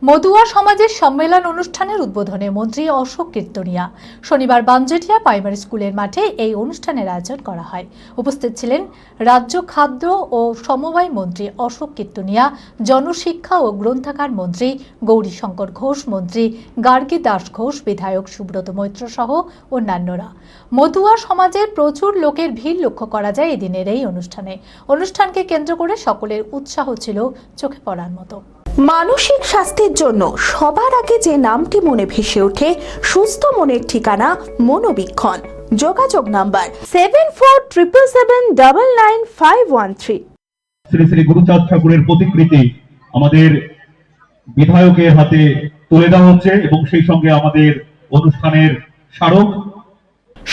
মতুয়া সমাজের সম্মেলন অনুষ্ঠানের উদ্বোধনে মন্ত্রী অশোক কীর্তনিয়া শনিবার বানজেটিয়া প্রাইমারি স্কুলের মাঠে এই অনুষ্ঠানের আয়োজন করা হয়। উপস্থিত ছিলেন রাজ্য খাদ্য ও সমবায় মন্ত্রী অশোক কীর্তনিয়া, জনশিক্ষা ও গ্রন্থাগার মন্ত্রী গৌরীশঙ্কর ঘোষ, মন্ত্রী গার্গী দাস ঘোষ, বিধায়ক সুব্রত মৈত্র সহ অন্যান্যরা। মতুয়া সমাজের প্রচুর লোকের ভিড় লক্ষ্য করা যায় এদিনের এই অনুষ্ঠানে। অনুষ্ঠানকে কেন্দ্র করে সকলের উৎসাহ ছিল চোখে পড়ার মতো। মানসিক স্বাস্থ্যের জন্য সবার আগে যে নামটি মনে ভেসে ওঠে, সুস্থ মনের ঠিকানা মনোবীক্ষণ। যোগাযোগ নাম্বার 7477799513। শ্রী শ্রী গুরুচাঁদ ঠাকুরের প্রতিকৃতি আমাদের বিধায়কের হাতে তুলে দেওয়া হচ্ছে এবং সেই সঙ্গে আমাদের অনুষ্ঠানের স্মারক।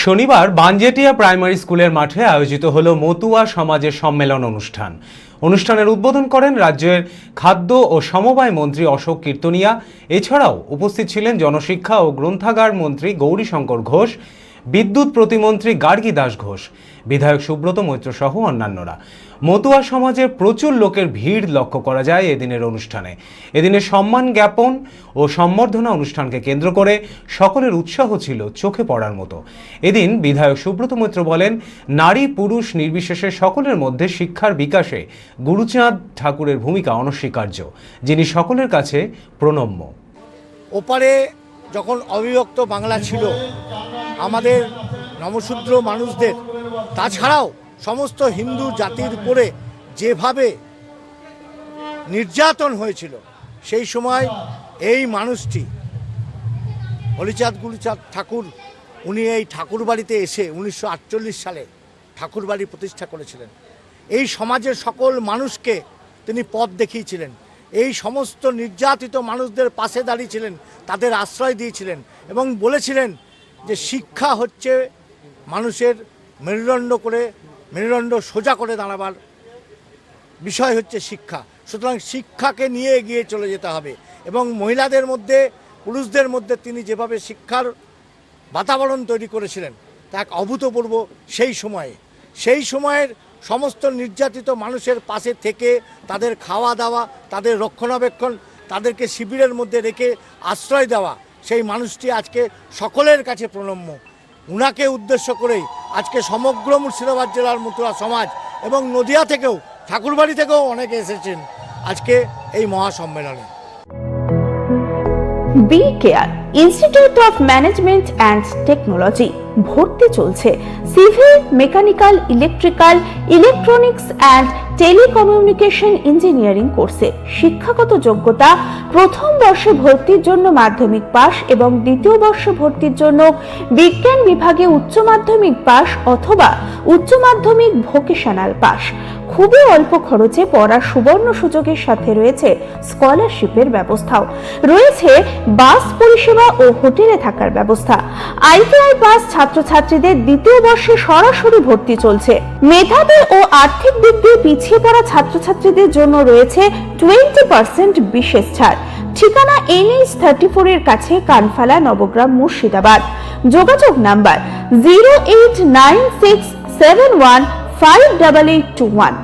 শনিবার বানজেটিয়া প্রাইমারি স্কুলের মাঠে আয়োজিত হলো মতুয়া সমাজের সম্মেলন অনুষ্ঠান। অনুষ্ঠানের উদ্বোধন করেন রাজ্যের খাদ্য ও সমবায় মন্ত্রী অশোক কীর্তনিয়া। এছাড়াও উপস্থিত ছিলেন জনশিক্ষা ও গ্রন্থাগার মন্ত্রী গৌরীশঙ্কর ঘোষ, বিদ্যুৎ প্রতিমন্ত্রী গার্গী দাস ঘোষ, বিধায়ক সুব্রত মৈত্র সহ অন্যান্যরা। মতুয়া সমাজের প্রচুর লোকের ভিড় লক্ষ্য করা যায় এদিনের অনুষ্ঠানে। এদিনের সম্মান জ্ঞাপন ও সম্বর্ধনা অনুষ্ঠানকে কেন্দ্র করে সকলের উৎসাহ ছিল চোখে পড়ার মতো। এদিন বিধায়ক সুব্রত মৈত্র বলেন, নারী পুরুষ নির্বিশেষে সকলের মধ্যে শিক্ষার বিকাশে গুরুচাঁদ ঠাকুরের ভূমিকা অনস্বীকার্য, যিনি সকলের কাছে প্রণম্য। ওপারে যখন অবিভক্ত বাংলা ছিল, আমাদের নমশূদ্র মানুষদের, তাছাড়াও সমস্ত হিন্দু জাতির উপরে যেভাবে নির্যাতন হয়েছিল, সেই সময় এই মানুষটি হলিচাঁদ গুরুচাঁদ ঠাকুর, উনি এই ঠাকুর বাড়িতে এসে 1948 সালে ঠাকুর বাড়ি প্রতিষ্ঠা করেছিলেন। এই সমাজের সকল মানুষকে তিনি পথ দেখিয়েছিলেন। এই সমস্ত নির্যাতিত মানুষদের পাশে দাঁড়িয়েছিলেন, তাদের আশ্রয় দিয়েছিলেন এবং বলেছিলেন যে শিক্ষা হচ্ছে মানুষের মেরুদণ্ড সোজা করে দাঁড়াবার বিষয় হচ্ছে শিক্ষা। সুতরাং শিক্ষাকে নিয়ে এগিয়ে চলে যেতে হবে এবং মহিলাদের মধ্যে, পুরুষদের মধ্যে তিনি যেভাবে শিক্ষার বাতাবরণ তৈরি করেছিলেন তা এক অভূতপূর্ব। সেই সময়ের সমস্ত নির্যাতিত মানুষের পাশে থেকে তাদের খাওয়া দাওয়া, তাদের রক্ষণাবেক্ষণ, তাদেরকে শিবিরের মধ্যে রেখে আশ্রয় দেওয়া, সেই মানুষটি আজকে সকলের কাছে প্রণম্য। উনাকে উদ্দেশ্য করেই আজকে সমগ্র মুর্শিদাবাদ জেলার মতুয়া সমাজ এবং নদিয়া থেকেও, ঠাকুরবাড়ি থেকেও অনেকে এসেছেন আজকে এই মহাসম্মেলনে। B care institute of management and technology ভর্তি চলছে civil, mechanical, electrical, electronics and telecommunication engineering কোর্সে। শিক্ষাগত যোগ্যতা: প্রথম বর্ষে ভর্তির জন্য মাধ্যমিক পাস এবং দ্বিতীয় বর্ষে ভর্তির জন্য বিজ্ঞান বিভাগে উচ্চ মাধ্যমিক পাস অথবা উচ্চ মাধ্যমিক ভোকেশনাল পাস। খুবই অল্প খরচে পড়ার সুবর্ণ সুযোগের সাথে রয়েছে স্কলারশিপের ব্যবস্থাও। রয়েছে বাস পরিষেবা ও হোটেলে থাকার ব্যবস্থা। আইটিআই পাস ছাত্রছাত্রীদের দ্বিতীয় বর্ষে সরাসরি ভর্তি চলছে। মেধাবী ও আর্থিক দিক দিয়ে পিছিয়ে পড়া ছাত্রছাত্রীদের জন্য রয়েছে 20% বিশেষ ছাড়। ঠিকানা NH 34 এর কাছে, কানফালা, নবগ্রাম, মুর্শিদাবাদ। যোগাযোগ নাম্বার 08967158821।